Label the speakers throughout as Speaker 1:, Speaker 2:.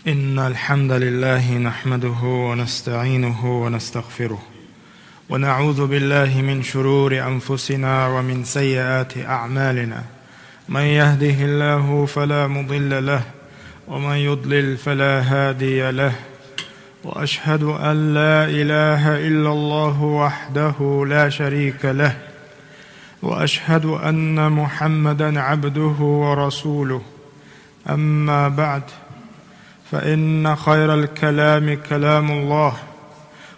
Speaker 1: إن الحمد لله نحمده ونستعينه ونستغفره ونعوذ بالله من شرور أنفسنا ومن سيئات أعمالنا. من يهده الله فلا مضل له ومن يضلل فلا هادي له، وأشهد أن لا إله إلا الله وحده لا شريك له، وأشهد أن محمدًا عبده ورسوله. أما بعد، فإن خير الكلام كلام الله،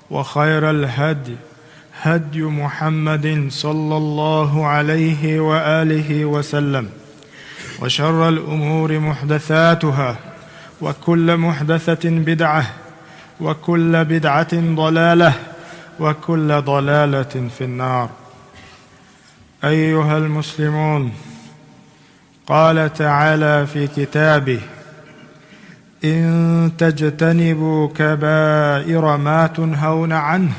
Speaker 1: وخير الهدي هدي محمد صلى الله عليه وآله وسلم، وشر الأمور محدثاتها، وكل محدثة بدعة، وكل بدعة ضلالة، وكل ضلالة في النار. أيها المسلمون، قال تعالى في كتابه: إن تجتنبوا كبائر ما تنهون عنه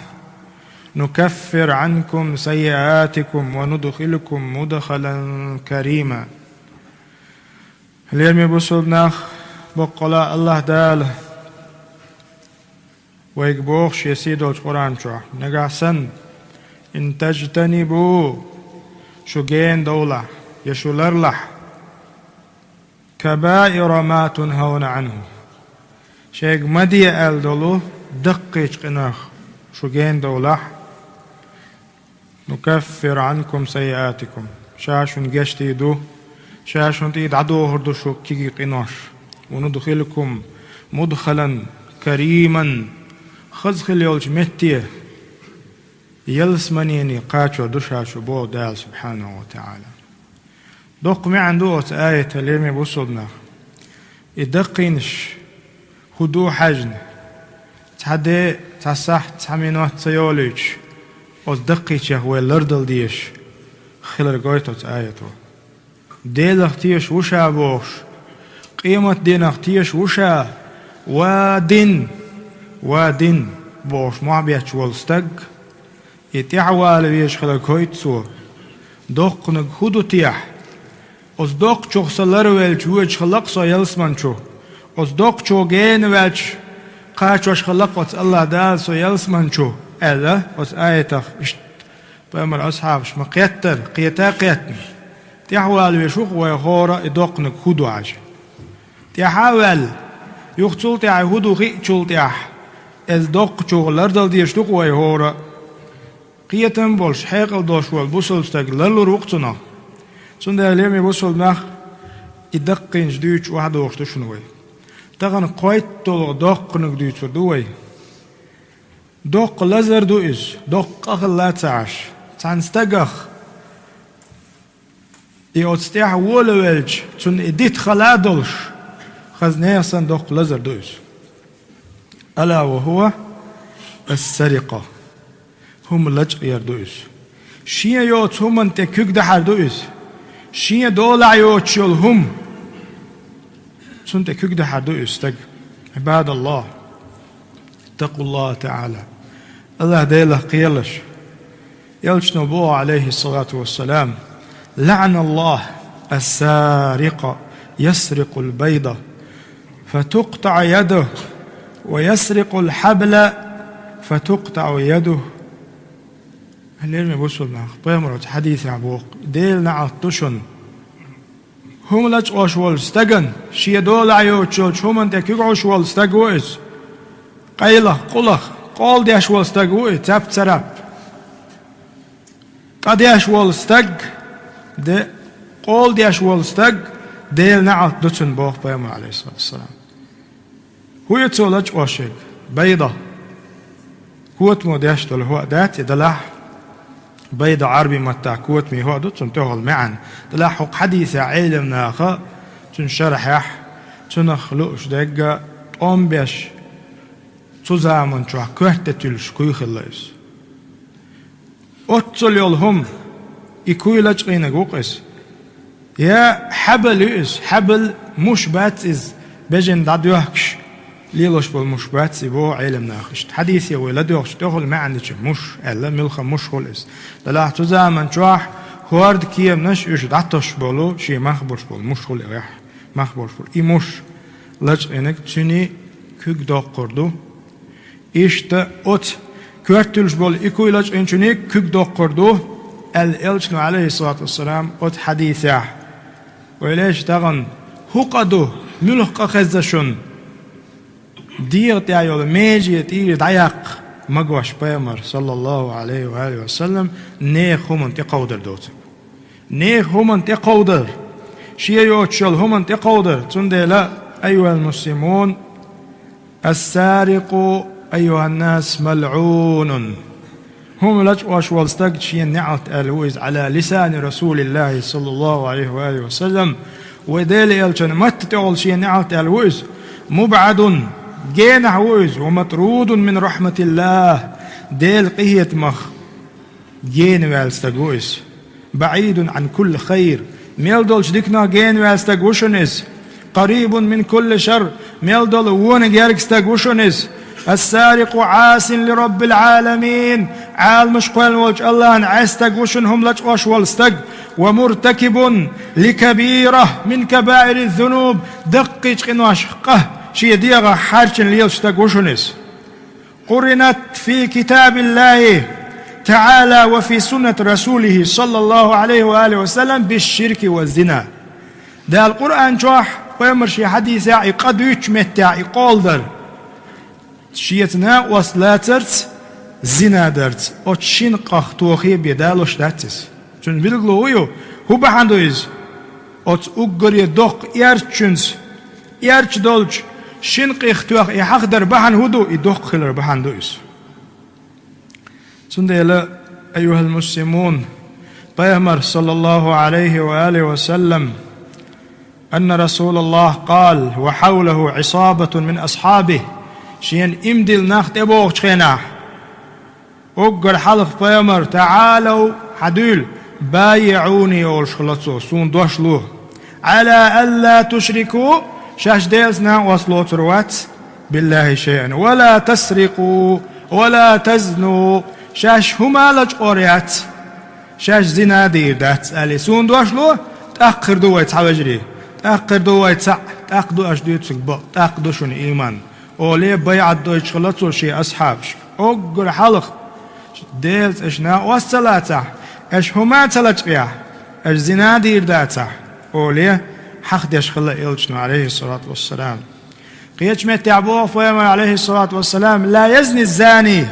Speaker 1: نكفر عنكم سيئاتكم وندخلكم مدخلا كريما. اليوم بسولناخ بقلا الله دال ويقبوخش يسيدو القرآن شو نقاسن إن تجتنبوا شجين دولة يشولرلح كبائر ما تنهون عنه شيخ مدي الدولو دقيق قناخ شجين دولة نكفر عنكم سيئاتكم شاشون جشتي دو شاشون تيد عدو هردو شو كيكي قناش وندخلكم مدخلا كريما خزخل يولج متيه يلسمنيني قاتشو دشاشو بو دال سبحانه وتعالى. دوق معن دوت آية اللي بوصلنا يدقينش هدو حجن تحدي تصح تحمينوات تيوليج وصدقيش يهوي لردل ديش خلر قويتوت آياتو ديل اختيش وشا بوش قيمة دين اختيش وشا وادين بوش معبيتش والستق يتعوال بيش خلر قويتسو دوق نق هدو تيح أصدق شو خسلر ويلش ويش خلق صا يلسمن شو أصدق شو جين ويلش قاش وش خلق وت الله دال صا يلسمن شو ألا وت آيته إشت بأمر أصحابش مقيتر قيتني تحول ويشوق ويخورا يدقنك هدو عاش تحول يختول تاع هدو غي شول تاح أصدق شو لردل ديشتوق ويخورا قيتن بولش حيقل دوش والبوسل استقلل روقتنا سنده اليوم يوصل ناخ يدقين جديش واحد وقت شنوي تغن قويت طول دقنك ديش دوي دق لزر دويز دق أخل لا تعش تنستقخ يوتستيح وولوالج تن إديت خلادلش خزنيسن دق لزر دويز ألا وهو السرقة هم لج يردويز شيا يوت هم انت كيك دحر دويز شيء دولع يوتشلهم سنت كده حدو يستج. عباد الله اتقوا الله تعالى. الله ديله قيلش يلش نبوه عليه الصلاة والسلام: لعن الله السارق يسرق البيضة فتقطع يده ويسرق الحبل فتقطع يده. اليوم يبصلنا بيمرت حديث عبوق ديل نعطشن هم لج أشوال استجن شيء دول عيوتشل شو من تكيك أشوال استجويس قيله قلخ قال دي أشوال استجوي تاب تراب قد أشوال استج ده قال دي أشوال استج ديل نعطشن بوق بيمر عليه الصلاة والسلام. هو يتولج أشيك بيضة كوت موديشتل هو دات يدلح بيض عربي متى كوت مي هو دوت تنتهل معا تلاحق حديث علمنا خا تنشرح يح تنخلوش دقة قوم بيش تزامن شو كهت تلش كوي خلاص أتصل يلهم يكوي لجقين جوقس يا حبل يس حبل مش باتز بجن داديوكش ليلوش بالمشبات سيبو علم ناخشت حديث يا ولد يشتغل ما عندش مش الا ملخ مش خلص طلع تزامن شوح هورد كيم نش يش دعتش بولو شي مخبرش بول مش خل رح مخبرش بول اي مش laç enek tüni kük dokkurdu. İşte ot körtülüş bol ikuylaç ençüni kük dokkurdu. El-Elçinu aleyhissalatu vesselam ot hadisah. Öyle dağın hukadu mülhqa kazzaşun. Diyet ya yolu meciyet iyi dayak magvaş peygamber sallallahu aleyhi ve sellem ne humun teqawdır dot. Ne humun teqawdır. Şiye yoçul humun teqawdır. Tundela eyyuhel muslimun es-sariqu eyyuhan nas mal'unun. هم لج واشوالستك شيء نعت الويز على لسان رسول الله صلى الله عليه وآله وسلم وديل يلشن مت تقول شيء نعت الويز مبعد جينح ويز ومطرود من رحمة الله ديل قية مخ جين والستك ويز بعيد عن كل خير ميلدولش ديكنا جين والستك وشنس قريب من كل شر ميلدول وون جاركستك وشنس السارق عاس لرب العالمين عال مشقل وجه الله عستق وشنهم لج واشولستق ومرتكب لكبيرة من كبائر الذنوب دقيق قنواشقه شي ديغا حارشن ليلشتق وشنس قرنت في كتاب الله تعالى وفي سنة رسوله صلى الله عليه وآله وسلم بالشرك والزنا ده القرآن جوح ويمرشي حديث قد يجمتع يقولدر شيتنا وصلاترت زنا درت او چین قختوخی بیدالوش داتس چون ویلگلویو هو بحندویز اوت اوگری دوق یارچونس یارچ دولچ شین قختوخ یحق در بحن هدو يدوق خلر بحندویز سندلا أيها المسلمون بيامر صلى الله عليه وآله وسلم أن رسول الله قال وحوله عصابة من أصحابه شين امدل ناخت ابوغ چخيناه اوغر حلق بيامر تعالوا حدول بايعوني والشخلصو سون دوشلو على ألا تشركوا شاش ديلسنا وصلوا تروات بالله شيئا ولا تسرقوا ولا تزنوا شاش هما لج أوريات شاش زنا دير دات ألي سون دوشلو تأخر دوات حواجري تأخر دوات سع تأخدو أشديت سكبا تأخدو شون إيمان أولي بيعت دوش خلصو شي أصحابش اوغر حلق ديلت اشنا والصلاة اش هما تلتقيا اش زنا دير داتا اولي حق ديش خلا إلجنو عليه الصلاة والسلام قيتش متعبوه فيما عليه الصلاة والسلام لا يزني الزاني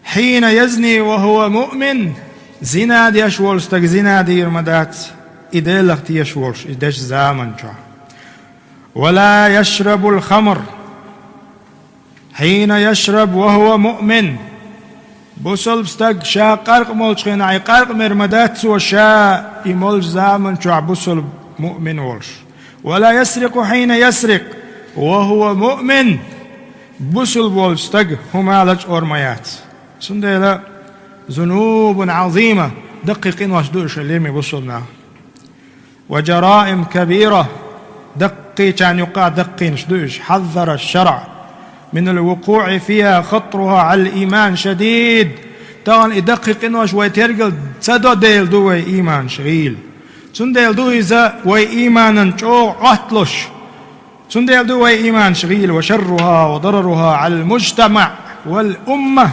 Speaker 1: حين يزني وهو مؤمن زنا ديش ولستك زنا دير مدات إدالك ديش ولش إداش زامن جا ولا يشرب الخمر حين يشرب وهو مؤمن بوصل بستق شا قرق مولش خين عي قرق مرمدات سو شا يمولش زامن شو بوصل مؤمن ولش ولا يسرق حين يسرق وهو مؤمن بوصل بولستق هما لج أورميات سندلا ذنوب عظيمة دقيقين واشدوش اللي بوصلنا وجرائم كبيرة دقي كان يقع دقين شدوش حذر الشرع من الوقوع فيها خطرها على الإيمان شديد طبعا يدقق إنه شوي ترجل تدو ديل دوي إيمان شغيل سنديل دوي إذا وي إيمانا شو عطلش سنديل دوي إيمان شغيل وشرها وضررها على المجتمع والأمة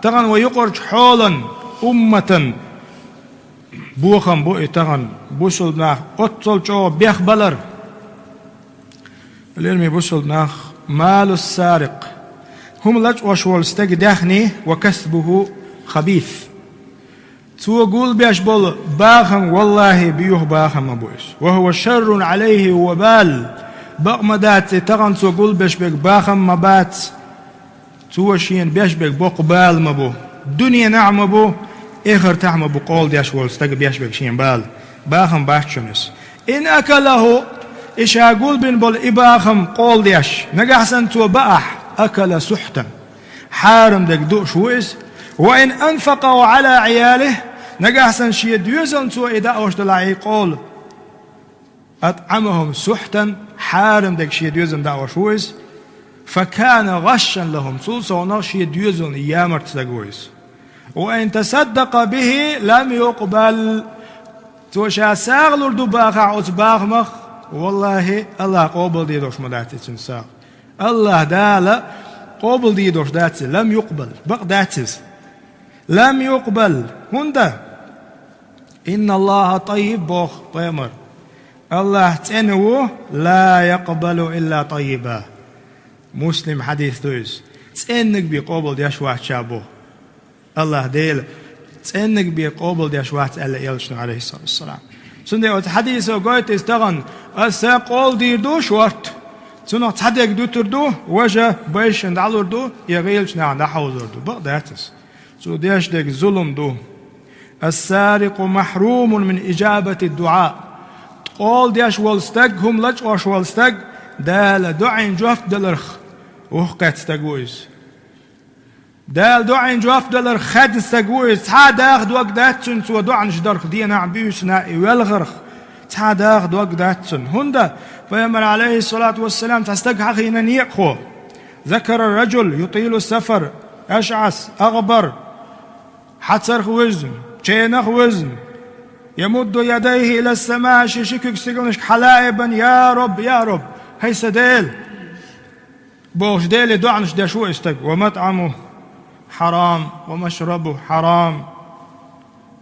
Speaker 1: طبعا ويقرج حولا أمة بوخم بوئي طبعا بوصل ناخ أطل شو بيخ بلر العلمي بوصل ناخ مال السارق هم لج وشول داخني وكسبه خبيث تو قول بيش بول باخم والله بيوه باخم أبويس وهو شر عليه وبال بقمدات تغن تو قول بيش بيك باخم مبات تو شين بيش بيك بقبال مبو دنيا نعم مبو إخر تعم بقول ديش ولستق بيش بيك شين بال باخم باحشنس إن أكله إيش أقول بين بول إباخم قول ديش نجحسن تو بأح أكل سحتا حارم دك دوش ويس وإن أنفقوا على عياله نجحسن شي ديوزن تو إذا أوش دلعي قول أطعمهم سحتا حارم دك شي ديوزن دعوش ويس فكان غشا لهم سلسونا شي ديوزن يامر تساقويس وإن تصدق به لم يقبل تو شا ساغلور دو باخع أتباخ مخ والله الله قبل ديدوش مداتي تنساق الله دالا قبل ديدوش داتي لم يقبل بق داتيز لم يقبل هندا إن الله طيب بوخ بيمر الله تنوه لا يقبل إلا طيبا مسلم حديث دوز تنك بقبل ديش واحد شابه الله ديل تنك بقبل ديش واحد ألا يلشن عليه الصلاة والسلام سنده حديث قويت استغن أسا قول ديردو شورت سنة تحديك دو تردو وجه بيش اندعلور دو يغيلش نعند حوزر دو بقداتس سو ديش ديك ظلم دو السارق محروم من إجابة الدعاء قول ديش والستق هم لج واش والستق دال دعين جوف دلرخ وحقات استقويز دال دعين جوف دلرخ خد استقويز تحاد اخد وقداتسن سو دعن جدرخ دينا عبيوس نائي والغرخ تحاد اخد وقداتسن هندا فيمر عليه الصلاة والسلام تستق حقينا نيقخو ذكر الرجل يطيل السفر أشعث أغبر حتسرخ وزن شينخ وزن يمد يديه إلى السماء شكك سيقنش حلائبا يا رب يا رب هي سديل بوش ديل دعنش دشو استق ومطعمه حرام ومشربه حرام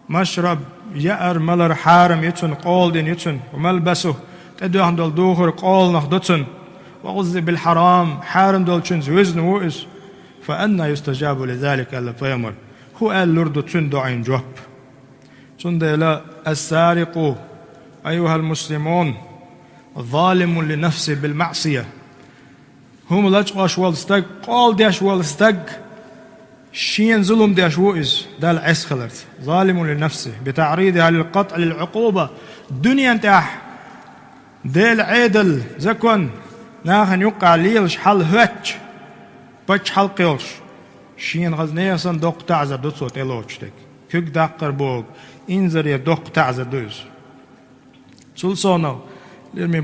Speaker 1: مشرب يأر ملر حارم يتن قول دين يتن وملبسه تدو عند دوخر قول نخدتن وغزي بالحرام حارم دول تشنز وزن وإس فأنا يستجاب لذلك ألا فيمر هو قال لردو تن دعين جوب لا السارق أيها المسلمون ظالم لنفسه بالمعصية هم لجقاش والستق قال ديش والستق شين ظلم ديش وإز دال عسخلت ظالم لنفسه بتعريضها للقطع للعقوبة دنيا انتاح ديل عيدل زكون ناخن يقع ليلش حل هوتش بچ حل قيلش شين غزنية صندوق تعزر دوتسوت إلوشتك كيك داقر بوغ إنزر يدوق تعزر دوز سلسونا لرمي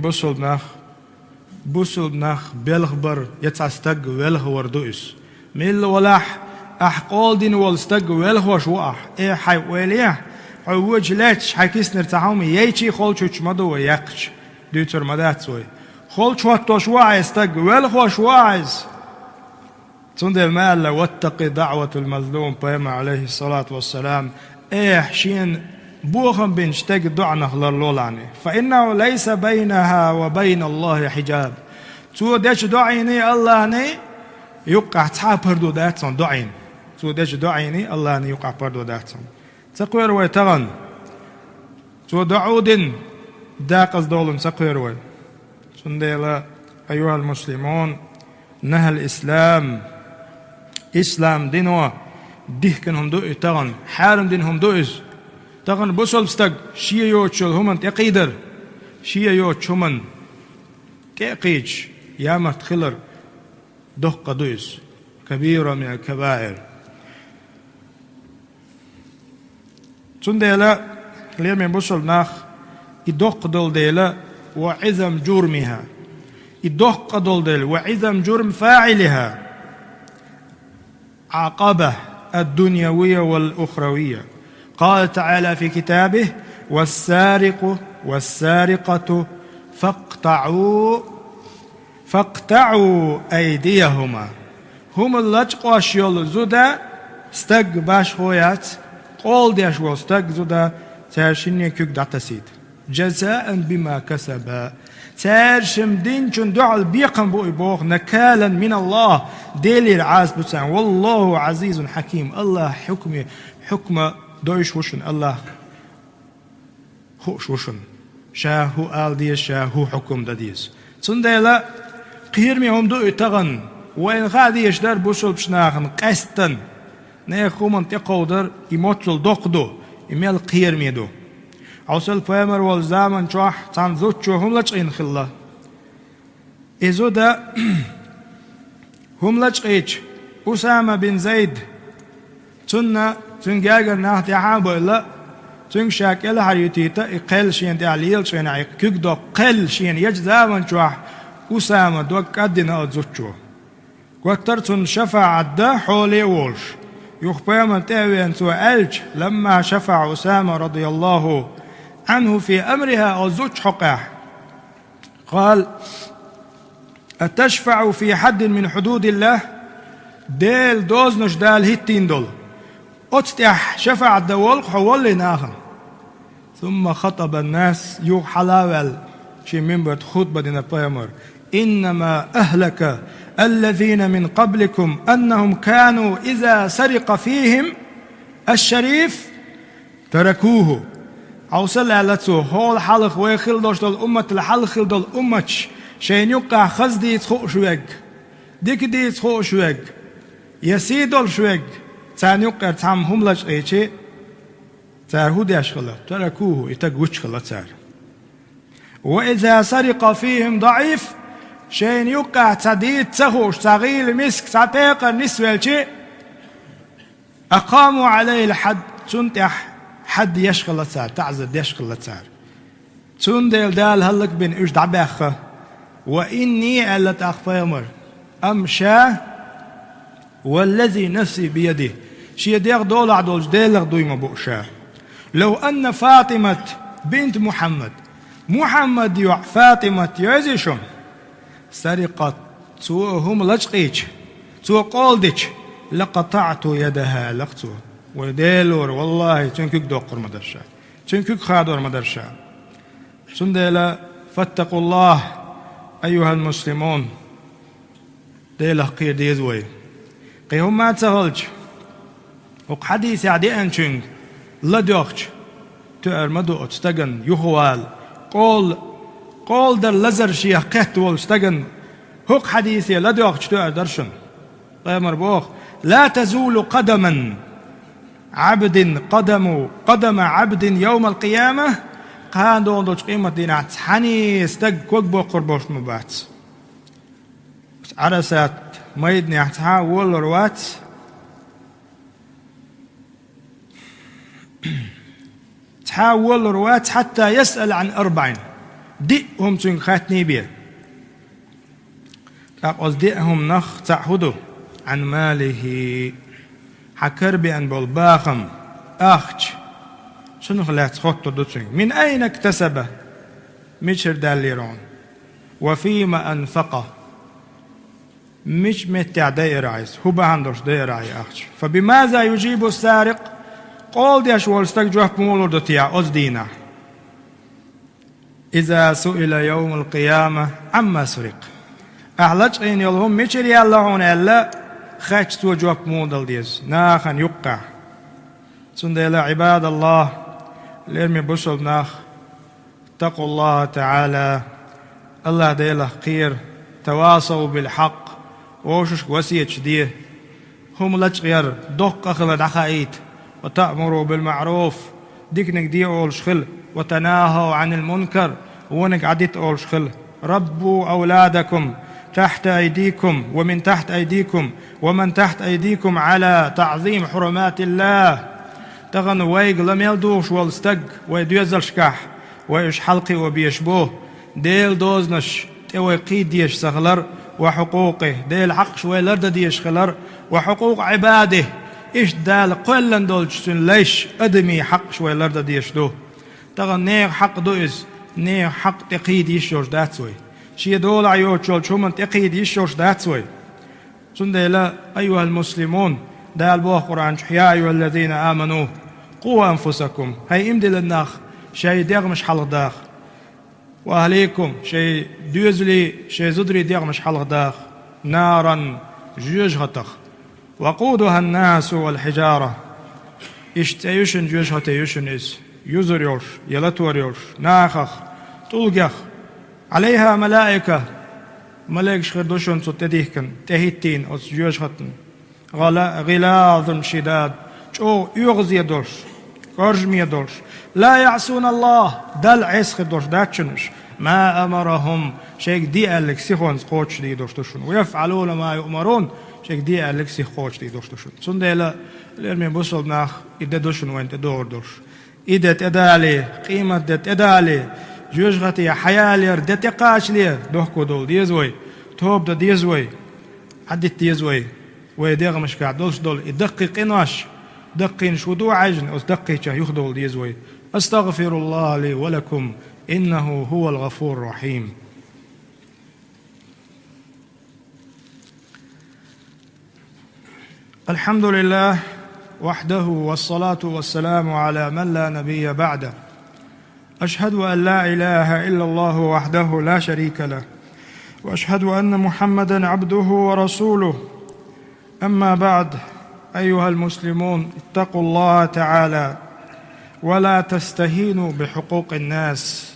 Speaker 1: بوصل ناخ بلغبر يتعستق ولغ وردوز ميل ولاح أحقال دين والستق ولغ وشواح إيه حي ويليه حووج لاتش حيكيس نرتاحومي ييشي خولشوش مدو ويقش دوتر مداتسوي خولشوات وشواع يستق ولغ وشواعز تندى المال واتقي دعوة المظلوم بيما عليه الصلاة والسلام إيه شين بوخم بين شتاق دعنا للولاني فإنه ليس بينها وبين الله حجاب تو ديش دعيني الله ني يقع تعبردو داتسون دعين تو ديش دعيني الله ني يقع بردو داتسون تقوير ويتغن تو دعود داقز دولن تقوير وي سندي أيها المسلمون نهى الإسلام إسلام دينوا ديكن دو تغن حارم دينهم دوز تغن بوصل بستق شيء يوتشل همن تقيدر شيء يوتش همن تقيج يا مرتخلر دق دوز كبيرة من الكبائر تنديلا ليه من بوصل ناخ يدق دول ديلا وعظم جرمها يدق دول ديلا وعظم جرم فاعلها عقبة الدنيوية والأخروية قال تعالى في كتابه والسارق والسارقة فاقطعوا أيديهما هم اللجقوا أشيال زودا استق باش خويات قول دي أشوال استق زودا تاشيني كيك دعتسيد جزاء بما كسبا تارشم دين چون دعال بيقن بو إبوغ نكالا من الله ديلي العاز بسان والله عزيز حكيم الله حكم دوش وشن الله خوش وشن شاهو آل ديس شاهو حكم داديس سنديلا قيرمي هم دو اتغن وين غاديش دار بوصل بشناغن قستن نيخو من تقودر يموتل دوقدو يميل قيرمي دو عوصل فامر والزامن شوح تنزوتشو هم لجقين خلا إذو دا هم لجقيش أسامة بن زيد تنجاجر ناحت يحابو إلا تنشاكل حريتيتا إقل شين تعليل شين عيق كيكدو قل شين يجزامن شوح أسامة دوك أدنا أدزوتشو وقتر تنشفع عدا حولي وولش يخبر من تأوين سؤالج لما شفع أسامة رضي الله عنه في أمرها أزوج حقاه قال أتشفع في حد من حدود الله ديل دوزنش دال هيتين دول أتستح شفع دول حول ناخن. ثم خطب الناس يو حلاول شي منبر خطبة دينا بيامر إنما أهلك الذين من قبلكم أنهم كانوا إذا سرق فيهم الشريف تركوه. عوصل على هول حلق ويخل دوش دول أمة الحلق دول أمتش شين يقع خزدي يتخوق شويق ديك دي يتخوق شويق يسيدول شويق تان يقع تام هم لج ايشي تار هودي أشغله تركوه يتقوش خلا تار. وإذا سرق فيهم ضعيف شين يقع تديد تخوش تغيل مسك تعتيق النسوة شيء أقاموا عليه الحد تنتح حد يشغل تار تعزد يشغل تار تندل دال هلك بن إيش دعبخه وإني ألا تأخفيمر أمشى والذي نفسي بيده شي ديغ دول عدولش ديلغ دوي مبوشا لو أن فاطمة بنت محمد يوع فاطمة يزيشون سرقت سوهم لجقيش سو قولدش لقطعت يدها لقتو وديلور والله تنكك دوقر مدرشا تنكك خادور مدرشا سندلا فاتقوا الله أيها المسلمون ديله قير ديزوي قيهم ما تغلج وق حديث عدي أنشنج لدوخش تؤر مدو استغن يخوال قول در لزر شيخ قهت والستغن هق حديثي لدوخش تؤر درشن قيمر بوخ لا تزول قدم عبد يوم القيامة قان دون دوش قيمة دينات حني استق كوك بو قربوش مبات عرسات ميد نحتها والروات تحاول روات حتى يسأل عن 4 دئهم تنخاتني بيه أقص دئهم نخ تعهدوا عن ماله حكر بأن بالباخم أخش شنو خلات خطو دوتشن من أين اكتسبه مشر داليرون وفيما أنفقه مش متع داير عايز هو بهندرش داير عايز أخش فبماذا يجيب السارق قول ديش والستجوه بمولور دوتيا أزدينا إذا سئل يوم القيامة عما سرق أعلج إن يلهم مشر ياللهون ألا خاش توجوه بمولور ديز ناخن يقع سندلا عباد الله لرمي بشل ناخ اتقوا الله تعالى الله ديله خير تواصوا بالحق ووشش وسية شديه هم لجغير دق أخذ دخائيت وتأمروا بالمعروف ديكنك دي أول شخل وتناهوا عن المنكر ونك عديت أول شخل ربوا أولادكم تحت أيديكم ومن تحت أيديكم ومن تحت أيديكم على تعظيم حرمات الله تغن ويق لم يلدوش والستق ويدوزل شكاح ويش حلقي وبيشبوه ديل دوزنش توقيد ديش سغلر وحقوقه ديل حق شوي لرد ديش خلر وحقوق عباده إيش دال قلن دولشتن ليش أدمي حق شوي لرد ديش دو تغن نيغ حق دوز نيغ حق تقيد يشوش داتسوي شي دول عيوت شول شومن تقيد يشوش داتسوي سندلا أيها المسلمون دال بوه قرآن يا أيها الذين آمنوا قوا أنفسكم هاي إمدل الناخ شي ديغ مش حلق داخ وأهليكم شي دوزلي شي زدري ديغ مش حلق داخ نارا جوجهتخ وقودها الناس والحجارة اشتيوشن جوجهت يوشن إس يزر يوش يلتور يوش ناخخ تلقخ عليها ملائكة ملائك شخردوشن ستديهكن تهيتين أس جوجهتن غلاظ شداد شو يغزي دورش كرجمي دورش لا يعصون الله دل عسخ دورش داتشنش ما أمرهم شيك دي ألك سيخون سقوش دي دورشتشون ويفعلون ما يؤمرون شيك دي ألك سيخوش دي دورشتشون سندلا لرمي بوصل ناخ إدى دوشن وين تدور دورش إدى تدالي قيمة تدالي جوجغتي حيالي ردى تقاش لي دوحكو دول ديزوي توب دا ديزوي عدت ديزوي ويديغ مش قاعد دولش دول يدقق إناش دقين شودو عجن أس دقيقة يخدول ديزوي أستغفر الله لي ولكم إنه هو الغفور الرحيم. الحمد لله وحده والصلاة والسلام على من لا نبي بعده. أشهد أن لا إله إلا الله وحده لا شريك له، وأشهد أن محمدًا عبده ورسوله. أما بعد، أيها المسلمون، اتقوا الله تعالى ولا تستهينوا بحقوق الناس.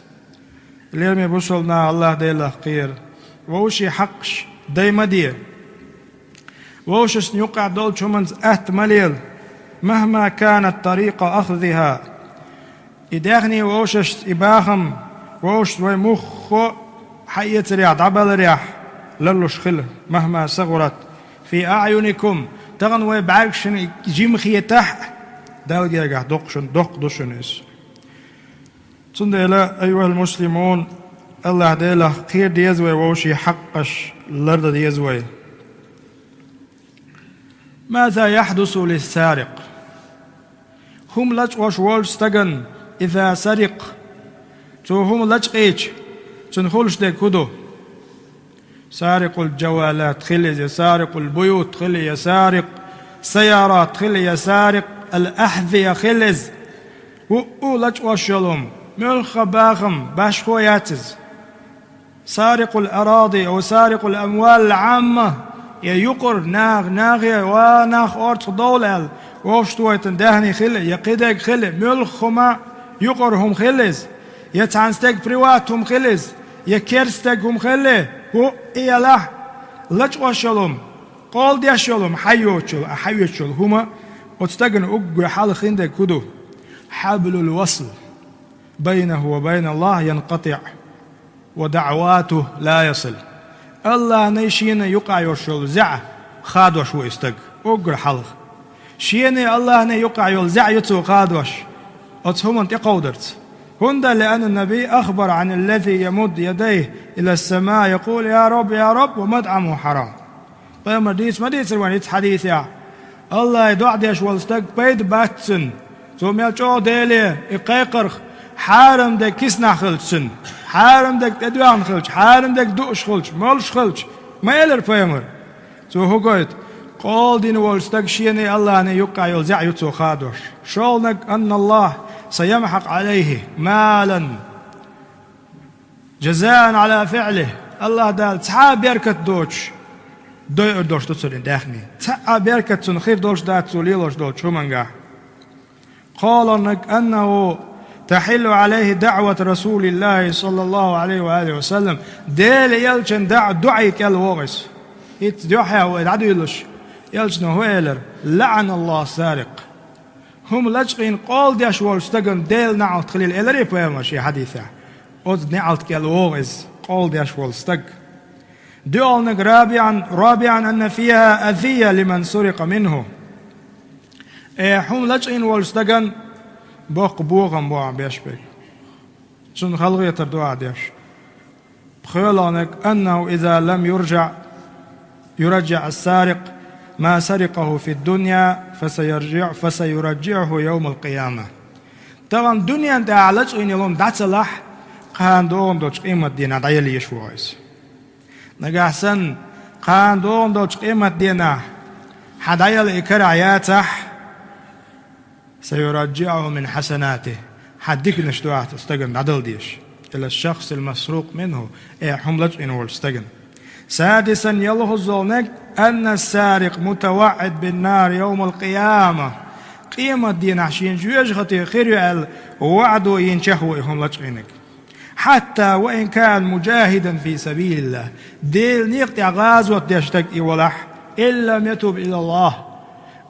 Speaker 1: اليوم بوصلنا الله ديله خير ووشي حقش دايما دي ووش سنيقع دول شمنز مليل مهما كانت طريقة أخذها. إداغني ووش إباهم ووش ومخ حية رياض عبال رياح للوش خل مهما صغرت في أعينكم تغن ويبعركشن جيمخي تح داود يرجع دق دوشنس. تندلا أيها المسلمون، الله ديله خير ديزوي ووشي حقش لرد ديزوي. ماذا يحدث للسارق؟ هم لج وش استجن إذا سرق تو هم لج إيش تنخلش ده كدو. سارق الجوالات خلي، سارق البيوت خلي، سارق سيارات خلي، سارق الأحذية خلز لج وشلهم ملخ باخم باشخوياتز. سارق الأراضي أو سارق الأموال العامة يقر ناغي وناخ أرض دولة وفشتويتن دهني خلي يقيدك خلي ملخما يقرهم خلز يتعنستك بريواتهم خلز يكرستكهم خلي هو إياله لج وشلهم قول دي شلهم حيوشل هما وتستقن أقوى حال خندك كدو. حبل الوصل بينه وبين الله ينقطع ودعواته لا يصل. الله نيشين يقع يرشل زع خادوش ويستق أقر حلق شيني الله يقع يلزع يتو خادوش أتهم أنت قودرت هندا، لأن النبي أخبر عن الذي يمد يديه إلى السماء يقول يا رب يا رب ومدعمه حرام. طيب مديس الوانيت حديث يا الله يدعو ديش والستق بيد باتسن ثم يلجو ديلي إقاقرخ حارم دك كسنا خلشن، حارم دك تدوان خلش، حارم دك دوش خلش، مالش خلش، ما يلر فيمر. هو قلت قال دين والستق شيني الله أن يقع يلزع يتو خادوش شولنك أن الله سيمحق عليه مالا جزاء على فعله. الله دال تعا بيركت دوش دوش تصل داخني تعا بيركت سنخير دوش دات سوليلوش دوش شو منقع. قال أنه تحل عليه دعوة رسول الله صلى الله عليه وآله وسلم. ديل يلشن دعي كالوغس يتدعي ويدعو يلش يلشن هويلر لعن الله سارق. هم لجقين قال ديش والستقن ديل نعلت خليل إلري بيامش حديثة أود نعلت كالوغس قال ديش والستق. دعونك رابعا أن فيها أذية لمن سرق منه. هم لجقين والستقن بوق بوغم بوع بيشبك شن خلقية تردوع ديش بخيلانك أنه إذا لم يرجع السارق ما سرقه في الدنيا فسيرجعه يوم القيامة. طبعا الدنيا انت علاج إن يوم دعسلح قان دوم دوش قيمة دينا دايلي يشوائز نجاحسن قان دوم دوش قيمة دينا حدايل إكر عياتح سيرجعه من حسناته. حديك نشتوعت استجن عدل ديش إلى الشخص المسروق منه حملج إنه استجن. سادسا يلحظ أن السارق متوعد بالنار يوم القيامة. قيمة دين عشين جوج خطي خير يقل ووعده ينشهو حملج إنك حتى وإن كان مجاهدا في سبيل الله. ديل نيقطع غازوة ديشتك إولح إن لم يتوب إلى الله.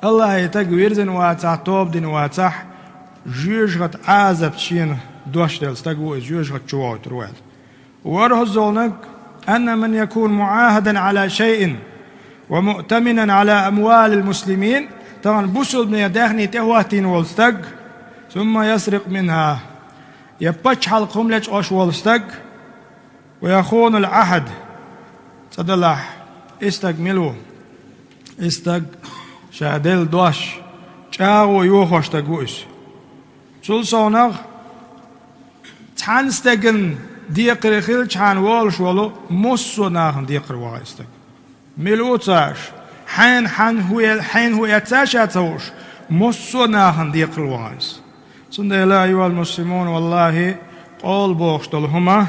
Speaker 1: الله يتقويرزن واتح توب دين واتح جوجغت عازب شين دوش ديل استقوي جوجغت شوات رواد. ورهزونك أن من يكون معاهدا على شيء ومؤتمنا على أموال المسلمين طبعا بوصل من يداخني تهواتين والستق ثم يسرق منها يبتش حلقهم لج أش والستق ويخون العهد صدلاح استقملوا استق شادل دوش شاو يوخش تقويس شل صونغ تانستقن ديقر خيل تان والش ولو مصو ناخن ديقر وايستق ملوتاش حين هو يتساشات سوش مصو ناهن ديق الواز سند لا أيها المسلمون والله قول بوشتل هما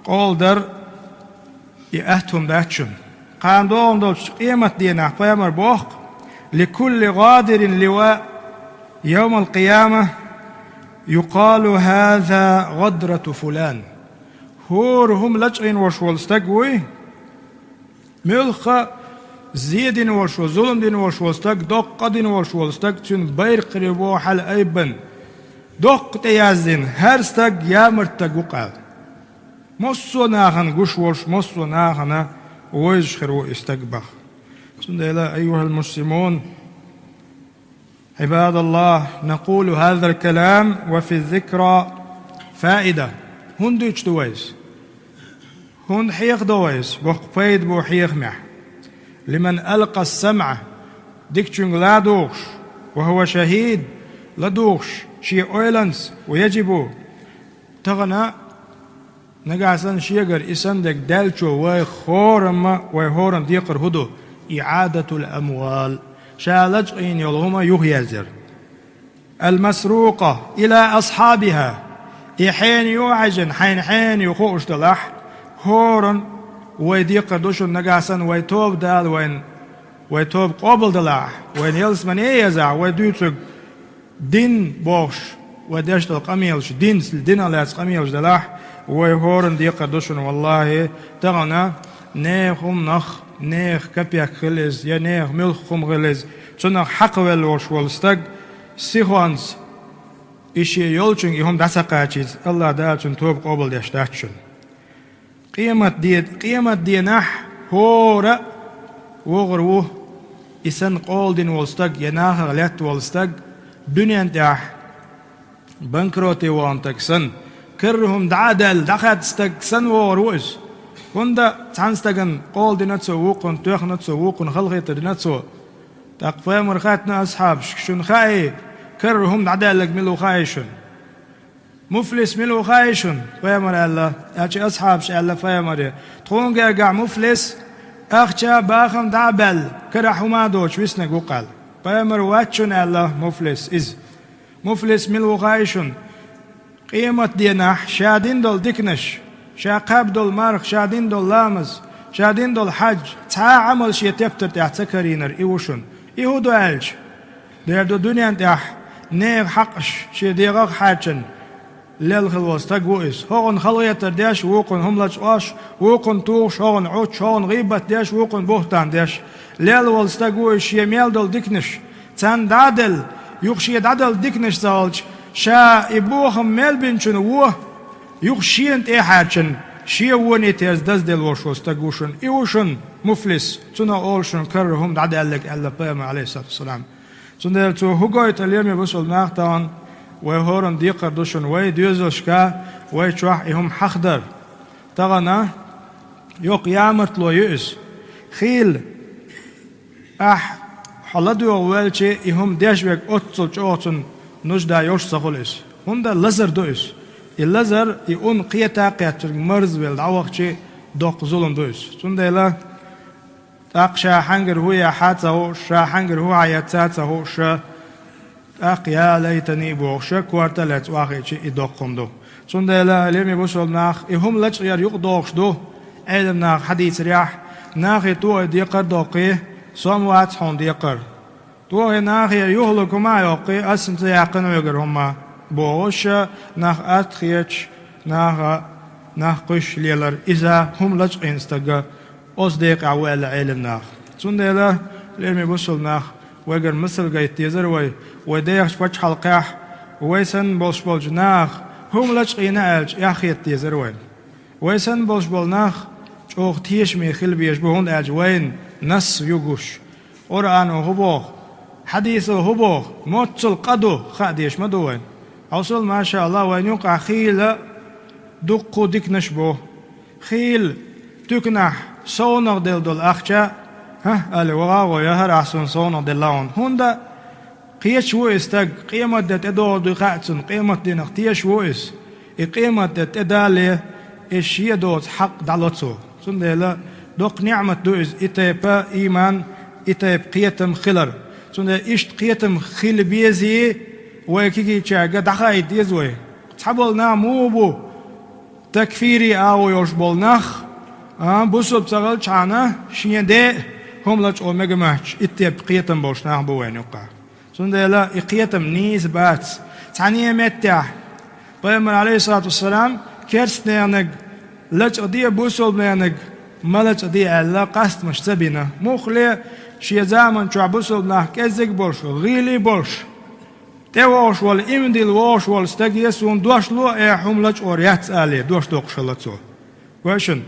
Speaker 1: قول در يأتهم داتشن قام دون دولش قيمة دينا قيامر بوخ لكل غادر لواء يوم القيامة يقال هذا غدرة فلان هورهم لجعين وشول استقوي ملخ زيدين وشول ظلم دين وشول استق دق دين وشول استق تن بيرق ربو حل أيبن دق تيازين هر استق يامر تقوقال مصو ناخن قش وش مصو ناخن ويش خرو استقبخ سند الله أيها المسلمون عباد الله نقول هذا الكلام وفي الذكرى فائدة هون دوش دويس هون حيق دويس بقبيد بو حيق مح لمن ألقى السمع ديكتشن لا دوش وهو شهيد لا دوش شي أويلنس ويجب تغنى نقاسن شيغر إسندك دالشو ويخورم ديقر هدو إعادة الأموال شالجين يلهما يغيزر المسروقة إلى أصحابها إحين يوعجن حين يخوش دلح هورن ويديقر دوشن نقاسن ويتوب دال ويتوب قبل دلح وين يلس من يزع ويدوتك دين بوش وديش دل قميلش دين على قميلش دلح ويهورن ديقر دوشن والله تغنى نيخم نيخ كبيك خلز يا نيخ ملخم غلز تنخ حق والوش والستق سيخوانس إشي يولچن يهم دسقاتشيز الله داتشن توب قبل داشتاتشن قيمة دينح هورا وغروه إسن قول دين والستق يناخ غلات والستق دنيا داح بنكروتي وانتك سن كرهم دعادل دخات استق سن وغروز هندا تانستغن قول ديناتسو وقن توخناتسو وقن خلقيت ديناتسو تقفى مرخاتنا أصحاب شن خاي كرهم دعدالك ملو خايشن مفلس ملو خايشن فيمر الله أشي أصحاب الله فيمر تخون جا مفلس أخشى باخم دعبل كرحوما دوش ويسنق وقال فيمر واتشن الله مفلس مفلس ملو خايشن قيمة دينح شادين دول دكنش شاقاب دول مارخ شادين دول لامز شادين دول حج تا عمل شي تفتر تحتكرينر إيوشن إيهودو ألج دير دو دنيا تح نير حقش شي ديغاق حاجن للخلوص تقوئس هون خليتر ديش ووقن هملج واش ووقن توش هون عوش هون غيبت ديش ووقن بوهتان ديش للولس تقوئس يميل دول دكنش تان دادل يخشي دادل دكنش زالج شا إبوهم ميل بنشن ووه يخشين تحاجن شي وني تيز دزدل وشوس تقوشن إيوشن مفلس تنا أولشن كرهم دعدلك ألا بيام عليه الصلاة والسلام سندل تو هجويت اليوم يبصل ناختان ويهورن ديقر دوشن وي ديوزلشكا وي تشوح إهم حخدر تغنى يوق يامرت لو يؤس خيل حلدو أولشي إهم ديشبك أتصل جوتن نجدا يوش سخوليس هندا لزر دوئس اللزر يقون قيتا قيتر مرز والدعوخشي دوق ظلم دوئس سندل تاق شا حنجر هو يحاته شا حنجر هو عياتاته شا تاق يا ليتني بوخشا كوارتلت واخيشي إدوقهم دو سندلا ليمي بوصل ناخ إهم لتش غير يقدوخش دو علم ناخ حديث رياح ناخي تو ديقر دوقي سوموات هون ديقر تو ناخي يهلكو ما يوقي أسنت يقن ويقر هما بوش ناخ أتخيش ناخ قش ليلر إذا هم لتش إنستقا أصدق عوال علم ناخ سندلا ليمي بوصل ناخ ويقر مثل قيت يزر وديخش وجه حلقاح ويسن بولش بولج ناخ هم لشقينا ألج ياخيت يزر ويسن بولش بول ناخ شوخ تيش ميخيل بيش بهون ألج وين نص يوغوش قرآن هبوخ حديث هبوخ موتسل قدو خاديش مدوين أوصل ما شاء الله وين يوقع خيل دقو ديك نشبو خيل تكنح صونغ دل أخشا ألي وغاغو يهر أحسن صونغ دل لون هوندا قيش ويستق قيمة تدور دقاتن قيمة نختيش ويس قيمة تدالي إشي دوت حق دالوتسو سندلا دوق نعمة دوز إتيبا إيمان إتاب قيتم خلر سنة إشت قيتم خل بيزي ويكيكي تشاقا دخايد يزوي تحبولنا موبو تكفيري آو يوشبولناخ بوصل بسغل چانا شين دي هم لج أو مجمعش إتاب قيتم بوشناخ بوين يقع سنة لا إقيتم نيز بات تعني متاح پیغمبر علیه الصلاة والسلام كرس نيانك لج أديه بوصل نيانك ملج أديه الله قصد مش سبينا مخلي شي زمن شو بوصل نه كزك بولش غيلي بولش تواش وال إمديل واش وال استجيسون دوش لو هم لج أوريات عليه دوش دوقشلتو واشن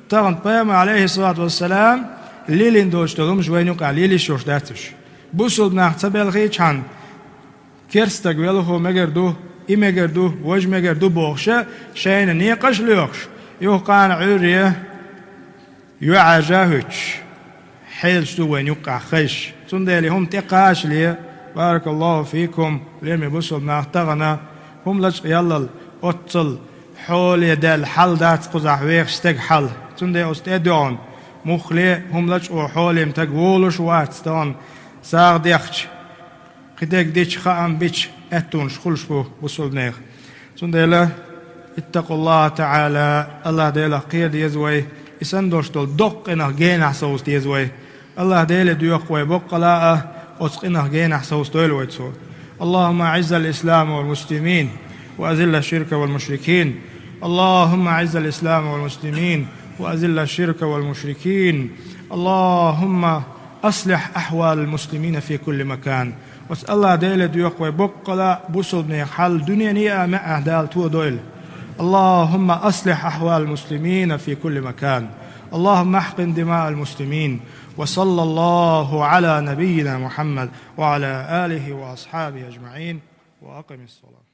Speaker 1: تغن پیغمبر علیه الصلاة والسلام ليلين دوش تلوم جوينوك عليلي شوش داتش بوصل نه تبلغي چان كرس تقوله هو مجردو إمجردو وج مجردو بوخشة شين نيقش ليوخش يوقان عوريه يعجاهش حيلش تو وين يقع خش تندلي هم تقاش لي بارك الله فيكم لم يبصوا ناختغنا هم لج يلا أتصل حول يدل حل دات قزح ويخ استق حل تندي استدعون مخلي هم لج حول يمتقولش واتستان ساغ ديخش قدك ديش خام بيش أتونش خلش بو بصول نيخ سندلا اتقوا الله تعالى الله ديلا قيد يزوي إسندوش دول دقنا جينا سوست يزوي الله ديلا ديوق ويبقلا أسقنا جينا سوست دول ويتسو اللهم أعز الإسلام والمسلمين وأذل الشرك والمشركين اللهم أعز الإسلام والمسلمين وأذل الشرك والمشركين اللهم أصلح أحوال المسلمين في كل مكان واسأل الله ديلا ديوق ويبقلا بوصل حل دنيا نيا مع أهدال تو دويل اللهم أصلح أحوال المسلمين في كل مكان اللهم احقن دماء المسلمين وصلى الله على نبينا محمد وعلى آله وأصحابه أجمعين وأقم الصلاة